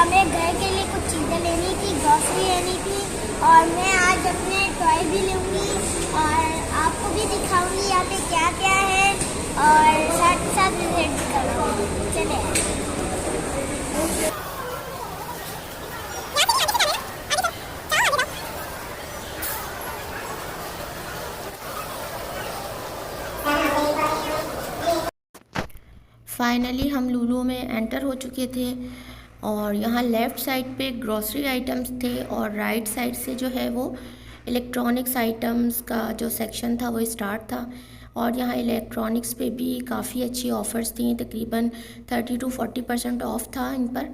हमें घर के लिए कुछ चीज़ें लेनी थी, ग्रॉसरी लेनी थी, और मैं आज अपने टॉय भी लूँगी और आपको भी दिखाऊंगी यहाँ पे क्या क्या है, और साथ साथ विजिट भी करूँगी। चले। फाइनली हम लुलु में एंटर हो चुके थे और यहाँ लेफ़्ट साइड पे ग्रॉसरी आइटम्स थे और राइट साइड से जो है वो इलेक्ट्रॉनिक्स आइटम्स का जो सेक्शन था वो स्टार्ट था। और यहाँ इलेक्ट्रॉनिक्स पे भी काफ़ी अच्छी ऑफ़र्स थी, तकरीबन 30 to 40% ऑफ था इन पर।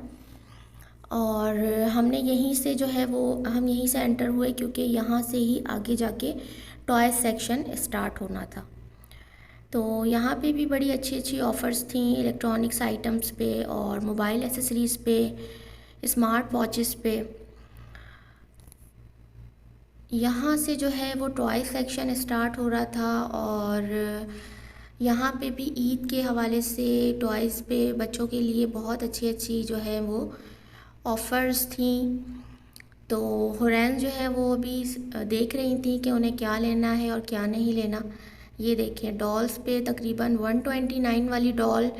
और हमने यहीं से जो है वो हम यहीं से एंटर हुए क्योंकि यहाँ से ही आगे जाके टॉय सेक्शन स्टार्ट होना था। तो यहाँ पे भी बड़ी अच्छी अच्छी ऑफ़र्स थी इलेक्ट्रॉनिक्स आइटम्स पे और मोबाइल एसेसरीज़ पे, स्मार्ट वॉचेस पे। यहाँ से जो है वो टॉय सेक्शन स्टार्ट हो रहा था और यहाँ पे भी ईद के हवाले से टॉयज़ पे बच्चों के लिए बहुत अच्छी अच्छी जो है वो ऑफ़र्स थी। तो हुरैन जो है वो अभी देख रही थी कि उन्हें क्या लेना है और क्या नहीं लेना। ये देखें, डॉल्स पे तकरीबन 129 वाली डॉल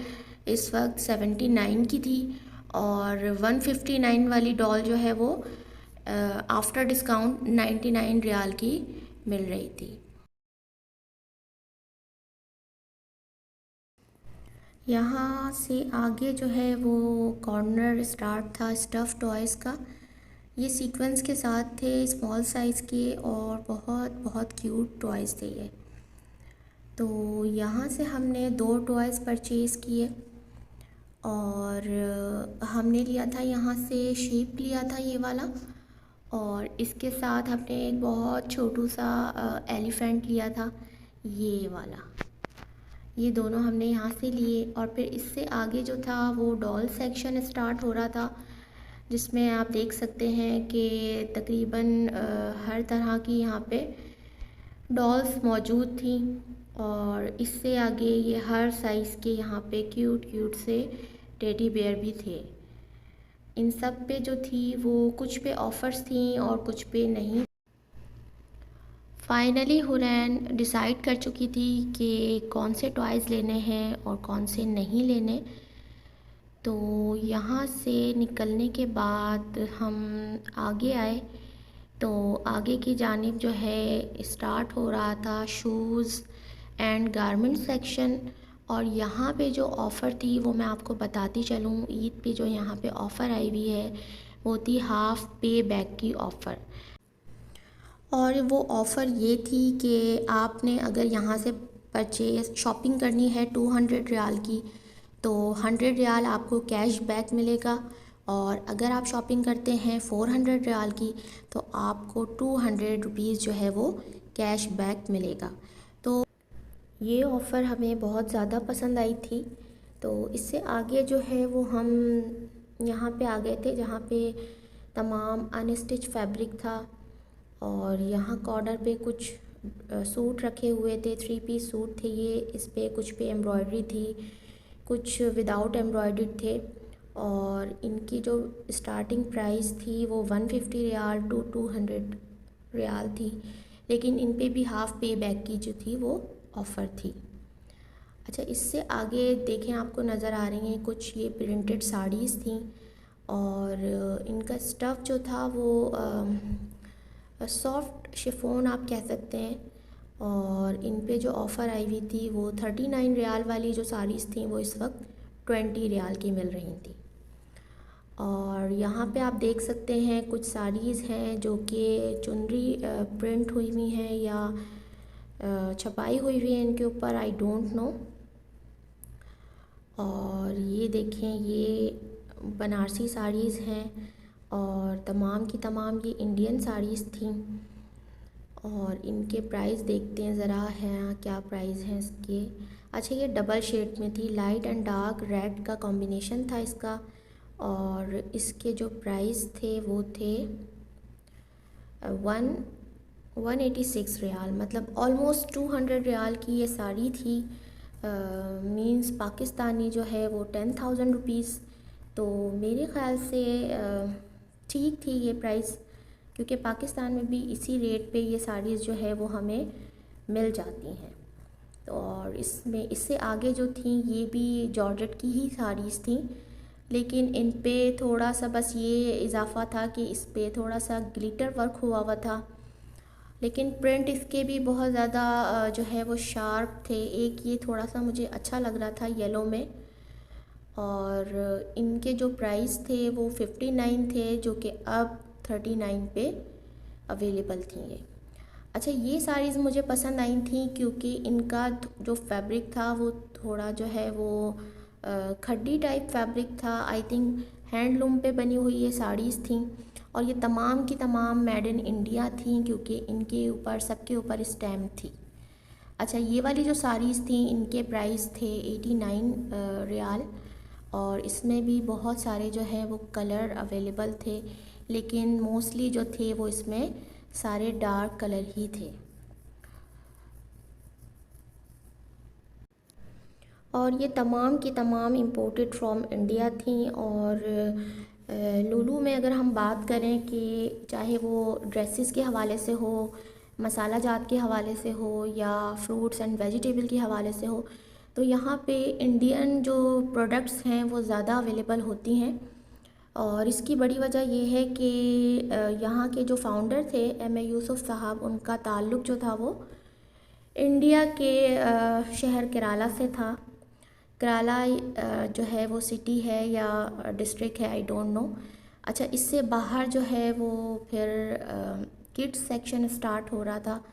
इस वक्त 79 की थी और 159 वाली डॉल जो है वो आफ्टर डिस्काउंट 99 रियाल की मिल रही थी। यहाँ से आगे जो है वो कॉर्नर स्टार्ट था स्टफ़ टॉयज़ का। ये सीक्वेंस के साथ थे, स्मॉल साइज़ के, और बहुत बहुत क्यूट टॉयज़ थे ये। तो यहाँ से हमने 2 टॉयज़ परचेज़ किए और हमने लिया था यहाँ से शेप लिया था ये वाला, और इसके साथ हमने एक बहुत छोटू सा एलिफेंट लिया था ये वाला। ये दोनों हमने यहाँ से लिए और फिर इससे आगे जो था वो डॉल सेक्शन स्टार्ट हो रहा था, जिसमें आप देख सकते हैं कि तकरीबन हर तरह की यहाँ पे डॉल्स मौजूद थी। और इससे आगे ये हर साइज़ के यहाँ पे क्यूट क्यूट से टेडी बेयर भी थे। इन सब पे जो थी वो कुछ पे ऑफ़र्स थी और कुछ पे नहीं। फाइनली हुरैन डिसाइड कर चुकी थी कि कौन से टॉयज़ लेने हैं और कौन से नहीं लेने। तो यहाँ से निकलने के बाद हम आगे आए तो आगे की जानिब जो है स्टार्ट हो रहा था शूज़ एंड गारमेंट सेक्शन। और यहाँ पे जो ऑफ़र थी वो मैं आपको बताती चलूँ, ईद पे जो यहाँ पे ऑफ़र आई हुई है वो थी हाफ़ पे बैक की ऑफ़र। और वो ऑफ़र ये थी कि आपने अगर यहाँ से परचेज़ शॉपिंग करनी है 200 रियाल की तो 100 रियाल आपको कैश बैक मिलेगा, और अगर आप शॉपिंग करते हैं 400 रियाल की तो आपको 200 रुपीज़ जो है वो कैश बैक मिलेगा। तो ये ऑफ़र हमें बहुत ज़्यादा पसंद आई थी। तो इससे आगे जो है वो हम यहाँ पे आ गए थे जहाँ पे तमाम अनस्टिच फैब्रिक था, और यहाँ कॉर्नर पे कुछ सूट रखे हुए थे, 3 पीस सूट थे ये। इस पे कुछ पे एम्ब्रॉयडरी थी, कुछ विदाउट एम्ब्रॉयडरी थे, और इनकी जो स्टार्टिंग प्राइस थी वो 150 रियाल टू 200 रियाल थी, लेकिन इन पे भी हाफ़ पे बैक की जो थी वो ऑफ़र थी। अच्छा, इससे आगे देखें आपको नज़र आ रही हैं कुछ ये प्रिंटेड साड़ीज़ थी, और इनका स्टफ़ जो था वो सॉफ्ट शिफॉन आप कह सकते हैं। और इन पे जो ऑफ़र आई हुई थी वो 39 रियाल वाली जो साड़ीज़ थी वो इस वक्त 20 रियाल की मिल रही थी। और यहाँ पे आप देख सकते हैं कुछ साड़ीज़ हैं जो कि चुनरी प्रिंट हुई हुई हैं या छपाई हुई हुई है इनके ऊपर, आई डोंट नो। और ये देखें, ये बनारसी साड़ीज़ हैं और तमाम की तमाम ये इंडियन साड़ीज़ थी। और इनके प्राइस देखते हैं ज़रा, हैं क्या प्राइस हैं इसके। अच्छा, ये डबल शेड में थी, लाइट एंड डार्क रेड का कॉम्बिनेशन था इसका, और इसके जो प्राइस थे वो थे 186 रियाल, मतलब ऑलमोस्ट 200 रियाल की ये साड़ी थी। मींस पाकिस्तानी जो है वो 10,000 रुपीज़ तो मेरे ख़्याल से ठीक थी ये प्राइस, क्योंकि पाकिस्तान में भी इसी रेट पे ये साड़ीज़ जो है वो हमें मिल जाती हैं। तो और इसमें इससे आगे जो थी ये भी जॉर्जेट की ही साड़ीज़ थी, लेकिन इन पे थोड़ा सा बस ये इजाफ़ा था कि इस पे थोड़ा सा ग्लिटर वर्क हुआ था, लेकिन प्रिंट इसके भी बहुत ज़्यादा जो है वो शार्प थे। एक ये थोड़ा सा मुझे अच्छा लग रहा था येलो में, और इनके जो प्राइस थे वो 59 थे, जो कि अब 39 पे अवेलेबल थी ये। अच्छा, ये साड़ीज़ मुझे पसंद आई थी क्योंकि इनका जो फैब्रिक था वो थोड़ा जो है वो खड्डी टाइप फैब्रिक था। आई थिंक हैंडलूम पे बनी हुई ये साड़ीज़ थी, और ये तमाम की तमाम मेड इन इंडिया थी, क्योंकि इनके ऊपर सबके ऊपर स्टैम्प थी। अच्छा, ये वाली जो साड़ीज़ थी इनके प्राइस थे 89 रियाल, और इसमें भी बहुत सारे जो है वो कलर अवेलेबल थे, लेकिन मोस्टली जो थे वो इसमें सारे डार्क कलर ही थे। और ये तमाम की तमाम इंपोर्टेड फ्रॉम इंडिया थी। और लुलु में अगर हम बात करें कि चाहे वो ड्रेसेस के हवाले से हो, मसाला जात के हवाले से हो, या फ्रूट्स एंड वेजिटेबल के हवाले से हो, तो यहाँ पे इंडियन जो प्रोडक्ट्स हैं वो ज़्यादा अवेलेबल होती हैं। और इसकी बड़ी वजह ये है कि यहाँ के जो फाउंडर थे एम ए यूसुफ साहब, उनका ताल्लुक़ जो था वो इंडिया के शहर केराला से था। केराला जो है वो सिटी है या डिस्ट्रिक्ट है, आई डोंट नो। अच्छा, इससे बाहर जो है वो फिर किड्स सेक्शन स्टार्ट हो रहा था,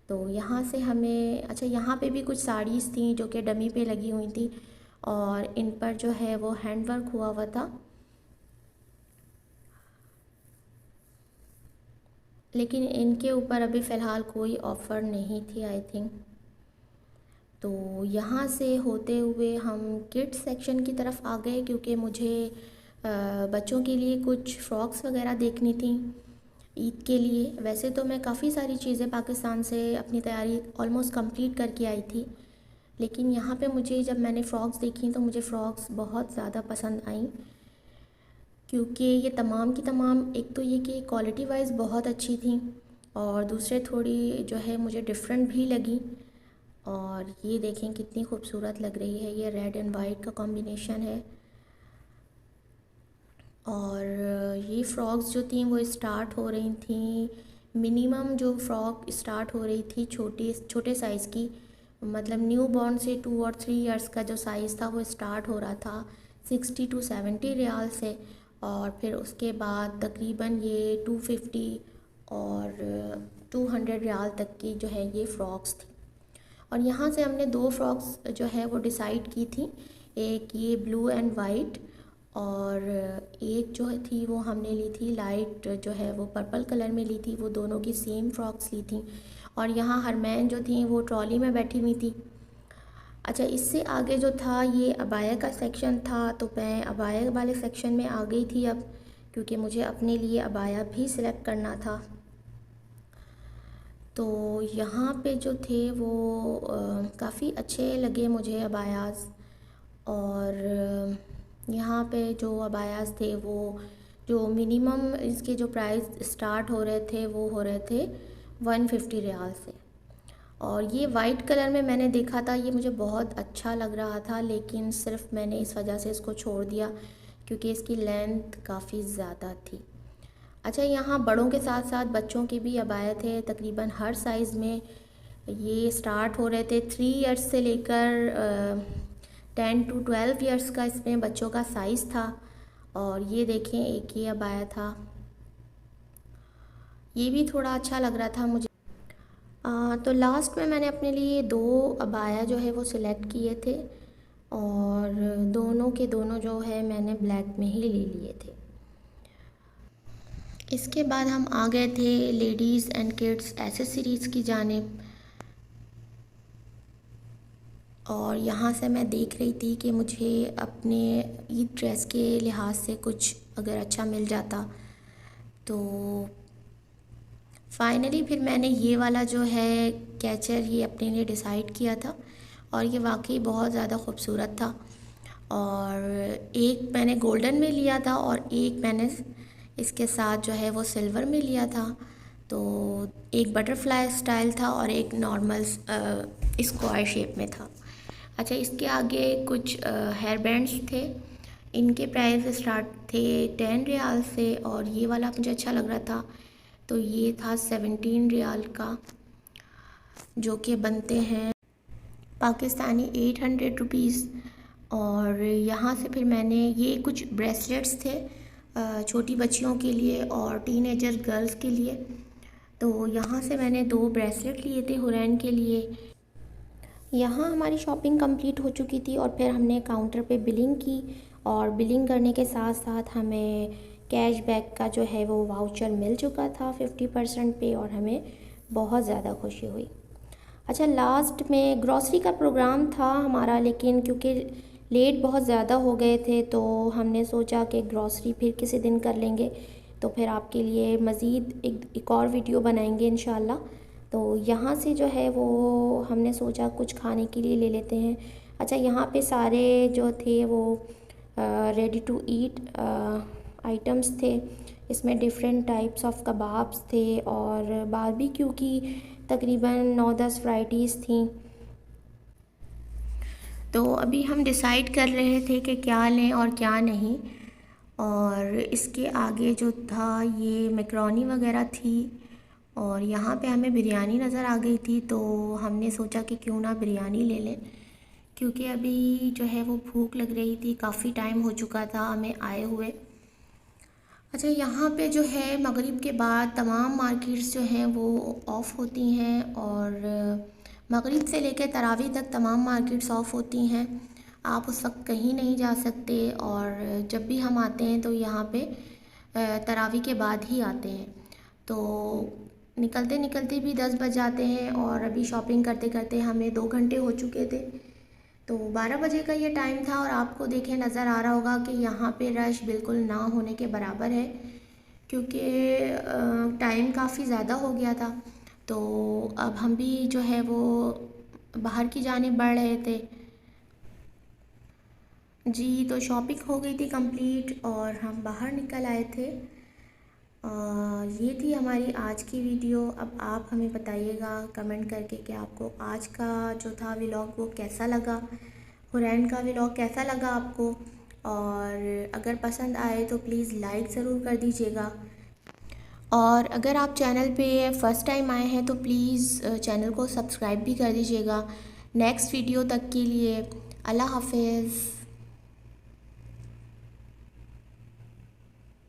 तो यहाँ से हमें अच्छा यहाँ पे भी कुछ साड़ीज़ थी जो कि डमी पे लगी हुई थी, और इन पर जो है वो हैंडवर्क हुआ था, लेकिन इनके ऊपर अभी फ़िलहाल कोई ऑफ़र नहीं थी आई थिंक। तो यहाँ से होते हुए हम किड्स सेक्शन की तरफ आ गए, क्योंकि मुझे बच्चों के लिए कुछ फ़्रॉक्स वगैरह देखनी थी ईद के लिए। वैसे तो मैं काफ़ी सारी चीज़ें पाकिस्तान से अपनी तैयारी ऑलमोस्ट कंप्लीट करके आई थी, लेकिन यहाँ पे मुझे जब मैंने फ़्रॉक्स देखी तो मुझे फ़्रॉक्स बहुत ज़्यादा पसंद आई, क्योंकि ये तमाम की तमाम, एक तो ये कि क्वालिटी वाइज बहुत अच्छी थी, और दूसरे थोड़ी जो है मुझे डिफरेंट भी लगी। और ये देखें कितनी खूबसूरत लग रही है, ये रेड एंड वाइट का कॉम्बिनेशन है। और ये फ़्रॉक्स जो थी वो स्टार्ट हो रही थी, मिनिमम जो फ़्रॉक स्टार्ट हो रही थी छोटे साइज़ की, मतलब न्यू बॉर्न से 2 और 3 इयर्स का जो साइज़ था वो स्टार्ट हो रहा था 60 to 70 रियाल से, और फिर उसके बाद तकरीबन ये 250 और 200 रियाल तक की जो है ये फ़्रॉक्स थी। और यहाँ से हमने 2 फ़्रॉक्स जो है वो डिसाइड की थी, एक ये ब्लू एंड वाइट, और एक जो थी वो हमने ली थी लाइट जो है वो पर्पल कलर में ली थी। वो दोनों की सेम फ़्रॉक्स ली थी, और यहाँ हरमैन जो थी वो ट्रॉली में बैठी हुई थी। अच्छा, इससे आगे जो था ये अबाया का सेक्शन था, तो मैं अबाया वाले सेक्शन में आ गई थी अब, क्योंकि मुझे अपने लिए अबाया भी सिलेक्ट करना था। तो यहाँ पे जो थे वो काफ़ी अच्छे लगे मुझे अबायाज़, और यहाँ पे जो अबायाज़ थे वो जो मिनिमम इसके जो प्राइस स्टार्ट हो रहे थे वो हो रहे थे 150 रियाल से। और ये वाइट कलर में मैंने देखा था, ये मुझे बहुत अच्छा लग रहा था, लेकिन सिर्फ मैंने इस वजह से इसको छोड़ दिया क्योंकि इसकी लेंथ काफ़ी ज़्यादा थी। अच्छा, यहाँ बड़ों के साथ साथ बच्चों के भी अबाया थे, तकरीबन हर साइज़ में ये स्टार्ट हो रहे थे। 3 इयर्स से लेकर 10 to 12 इयर्स का इसमें बच्चों का साइज़ था। और ये देखें, एक ये अबाया था, ये भी थोड़ा अच्छा लग रहा था मुझे। तो लास्ट में मैंने अपने लिए 2 अबाया जो है वो सिलेक्ट किए थे, और दोनों के दोनों जो है मैंने ब्लैक में ही ले लिए थे। इसके बाद हम आ गए थे लेडीज़ एंड किड्स एसेसरीज़ की जानिब, और यहाँ से मैं देख रही थी कि मुझे अपने ईद ड्रेस के लिहाज से कुछ अगर अच्छा मिल जाता। तो फाइनली फिर मैंने ये वाला जो है कैचर ये अपने लिए डिसाइड किया था, और ये वाकई बहुत ज़्यादा ख़ूबसूरत था। और एक मैंने गोल्डन में लिया था और एक मैंने इसके साथ जो है वो सिल्वर में लिया था। तो एक बटरफ्लाई स्टाइल था और एक नॉर्मल स्क्वायर शेप में था। अच्छा, इसके आगे कुछ हेयर बैंड्स थे। इनके प्राइस स्टार्ट थे 10 रियाल से और ये वाला मुझे अच्छा लग रहा था, तो ये था 17 रियाल का, जो कि बनते हैं पाकिस्तानी 800 रुपीज़। और यहाँ से फिर मैंने ये कुछ ब्रेसलेट्स थे छोटी बच्चियों के लिए और टीनेजर गर्ल्स के लिए। तो यहाँ से मैंने 2 ब्रेसलेट लिए थे हुरैन के लिए। यहाँ हमारी शॉपिंग कंप्लीट हो चुकी थी और फिर हमने काउंटर पे बिलिंग की और बिलिंग करने के साथ साथ हमें कैशबैक का जो है वो वाउचर मिल चुका था 50% पे और हमें बहुत ज़्यादा खुशी हुई। अच्छा, लास्ट में ग्रॉसरी का प्रोग्राम था हमारा, लेकिन क्योंकि लेट बहुत ज़्यादा हो गए थे तो हमने सोचा कि ग्रॉसरी फिर किसी दिन कर लेंगे। तो फिर आपके लिए मज़ीद एक और वीडियो बनाएंगे इंशाल्लाह। तो यहाँ से जो है वो हमने सोचा कुछ खाने के लिए ले लेते हैं। अच्छा, यहाँ पे सारे जो थे वो रेडी टू ईट आइटम्स थे। इसमें डिफरेंट टाइप्स ऑफ कबाब्स थे और बारबेक्यू की तकरीबन 9-10 वैराइटीज़ थी। तो अभी हम डिसाइड कर रहे थे कि क्या लें और क्या नहीं। और इसके आगे जो था ये मैकरोनी वगैरह थी और यहाँ पे हमें बिरयानी नज़र आ गई थी, तो हमने सोचा कि क्यों ना बिरयानी ले लें, क्योंकि अभी जो है वो भूख लग रही थी, काफ़ी टाइम हो चुका था हमें आए हुए। अच्छा, यहाँ पे जो है मगरिब के बाद तमाम मार्केट्स जो हैं वो ऑफ़ होती हैं और मगरिब से लेकर तरावी तक तमाम मार्केट्स ऑफ़ होती हैं। आप उस वक्त कहीं नहीं जा सकते और जब भी हम आते हैं तो यहाँ पे तरावी के बाद ही आते हैं। तो निकलते निकलते भी 10 बज जाते हैं और अभी शॉपिंग करते करते हमें 2 घंटे हो चुके थे। तो 12 बजे का ये टाइम था और आपको देखें नज़र आ रहा होगा कि यहाँ पे रश बिल्कुल ना होने के बराबर है, क्योंकि टाइम काफ़ी ज़्यादा हो गया था। तो अब हम भी जो है वो बाहर की जानिब बढ़ रहे थे। जी, तो शॉपिंग हो गई थी कंप्लीट और हम बाहर निकल आए थे। ये थी हमारी आज की वीडियो। अब आप हमें बताइएगा कमेंट करके कि आपको आज का जो था व्लॉग वो कैसा लगा, हुरैन का व्लॉग कैसा लगा आपको, और अगर पसंद आए तो प्लीज़ लाइक ज़रूर कर दीजिएगा। और अगर आप चैनल पे फ़र्स्ट टाइम आए हैं तो प्लीज़ चैनल को सब्सक्राइब भी कर दीजिएगा। नेक्स्ट वीडियो तक के लिए अल्लाह हाफ़िज़।